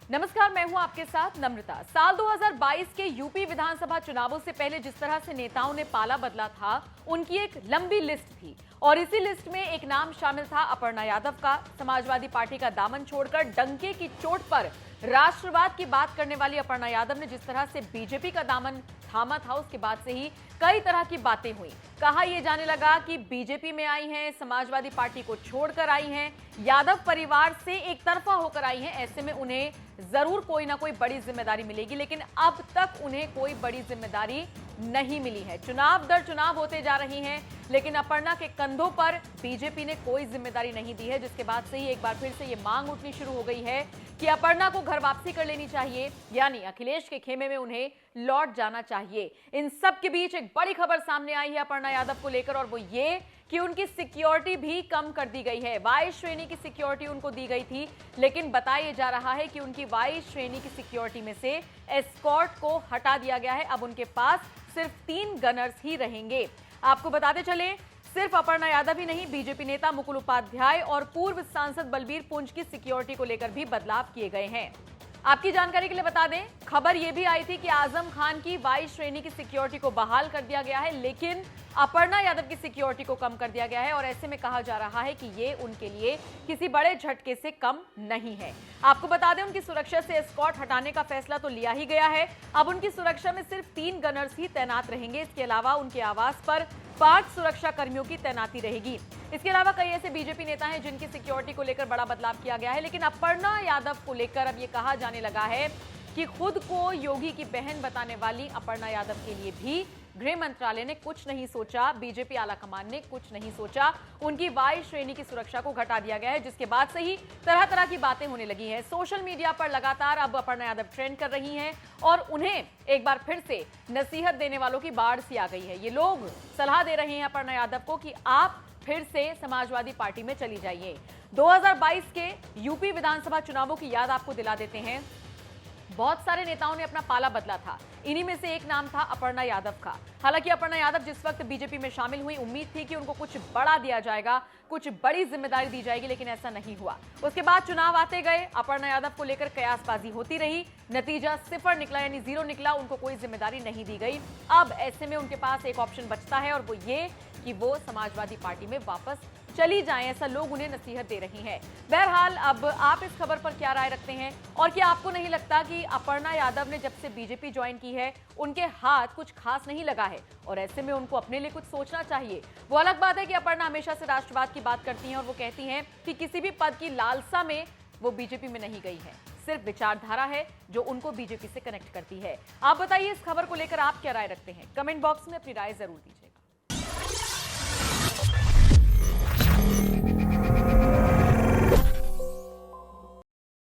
नमस्कार, मैं हूं आपके साथ नम्रता। साल 2022 के यूपी विधानसभा चुनावों से पहले जिस तरह से नेताओं ने पाला बदला था, उनकी एक लंबी लिस्ट थी और इसी लिस्ट में एक नाम शामिल था अपर्णा यादव का। समाजवादी पार्टी का दामन छोड़कर डंके की चोट पर राष्ट्रवाद की बात करने वाली अपर्णा यादव ने जिस तरह से बीजेपी का दामन थामा था, उसके बाद से ही कई तरह की बातें हुई। कहा यह जाने लगा कि बीजेपी में आई हैं, समाजवादी पार्टी को छोड़कर आई हैं, यादव परिवार से एक तरफा होकर आई हैं, ऐसे में उन्हें जरूर कोई ना कोई बड़ी जिम्मेदारी मिलेगी। लेकिन अब तक उन्हें कोई बड़ी जिम्मेदारी नहीं मिली है। चुनाव दर चुनाव होते जा रही हैं, लेकिन अपर्णा के कंधों पर बीजेपी ने कोई जिम्मेदारी नहीं दी है, जिसके बाद से ही एक बार फिर से ये मांग उठनी शुरू हो गई है कि अपर्णा को घर वापसी कर लेनी चाहिए, यानी अखिलेश के खेमे में उन्हें लौट जाना चाहिए। इन सब के बीच एक बड़ी खबर सामने आई है अपर्णा यादव को लेकर, और वो ये कि उनकी सिक्योरिटी भी कम कर दी गई है। वाई श्रेणी की सिक्योरिटी उनको दी गई थी, लेकिन बताया जा रहा है कि उनकी वाई श्रेणी की सिक्योरिटी में से एस्कॉर्ट को हटा दिया गया है। अब उनके पास सिर्फ 3 गनर्स ही रहेंगे। आपको बताते चलें, सिर्फ अपर्णा यादव ही नहीं, बीजेपी नेता मुकुल उपाध्याय और पूर्व सांसद बलबीर पुंज की सिक्योरिटी को लेकर भी बदलाव किए गए हैं। आपकी जानकारी के लिए बता दें, खबर यह भी आई थी कि आजम खान की वाई श्रेणी की सिक्योरिटी को बहाल कर दिया गया है, लेकिन अपर्णा यादव की सिक्योरिटी को कम कर दिया गया है। और ऐसे में कहा जा रहा है कि ये उनके लिए किसी बड़े झटके से कम नहीं है। आपको बता दें, उनकी सुरक्षा से एस्कॉर्ट हटाने का फैसला तो लिया ही गया है। अब उनकी सुरक्षा में सिर्फ 3 गनर्स ही तैनात रहेंगे। इसके अलावा उनके आवास पर 5 सुरक्षा कर्मियों की तैनाती रहेगी। इसके अलावा कई ऐसे बीजेपी नेता हैं जिनकी सिक्योरिटी को लेकर बड़ा बदलाव किया गया है। लेकिन अपर्णा यादव को लेकर अब यह कहा जाने लगा है कि खुद को योगी की बहन बताने वाली अपर्णा यादव के लिए भी गृह मंत्रालय ने कुछ नहीं सोचा, बीजेपी आलाकमान ने कुछ नहीं सोचा। उनकी वाई श्रेणी की सुरक्षा को घटा दिया गया है, जिसके बाद से ही तरह तरह की बातें होने लगी हैं। सोशल मीडिया पर लगातार अब अपर्णा यादव ट्रेंड कर रही हैं और उन्हें एक बार फिर से नसीहत देने वालों की बाढ़ सी आ गई है। ये लोग सलाह दे रहे हैं अपर्णा यादव को कि आप फिर से समाजवादी पार्टी में चली जाइए। 2022 के यूपी विधानसभा चुनावों की याद आपको दिला देते हैं। बहुत सारे नेताओं ने अपना पाला बदला था, इन्हीं में से एक नाम था अपर्णा यादव का। हालांकि अपर्णा यादव जिस वक्त बीजेपी में शामिल हुई, उम्मीद थी कि उनको कुछ बड़ा दिया जाएगा, कुछ बड़ी जिम्मेदारी दी जाएगी, लेकिन ऐसा नहीं हुआ। उसके बाद चुनाव आते गए, अपर्णा यादव को लेकर कयासबाजी होती रही, नतीजा 0 निकला, यानी 0 निकला। उनको कोई जिम्मेदारी नहीं दी गई। अब ऐसे में उनके पास एक ऑप्शन बचता है और वो ये कि वो समाजवादी पार्टी में वापस चली जाएं, ऐसा लोग उन्हें नसीहत दे रही हैं। बहरहाल, अब आप इस खबर पर क्या राय रखते हैं, और क्या आपको नहीं लगता कि अपर्णा यादव ने जब से बीजेपी ज्वाइन की है, उनके हाथ कुछ खास नहीं लगा है और ऐसे में उनको अपने लिए कुछ सोचना चाहिए? वो अलग बात है कि अपर्णा हमेशा से राष्ट्रवाद की बात करती हैं और वो कहती हैं कि किसी भी पद की लालसा में वो बीजेपी में नहीं गई है, सिर्फ विचारधारा है जो उनको बीजेपी से कनेक्ट करती है। आप बताइए, इस खबर को लेकर आप क्या राय रखते हैं? कमेंट बॉक्स में अपनी राय जरूर दीजिए।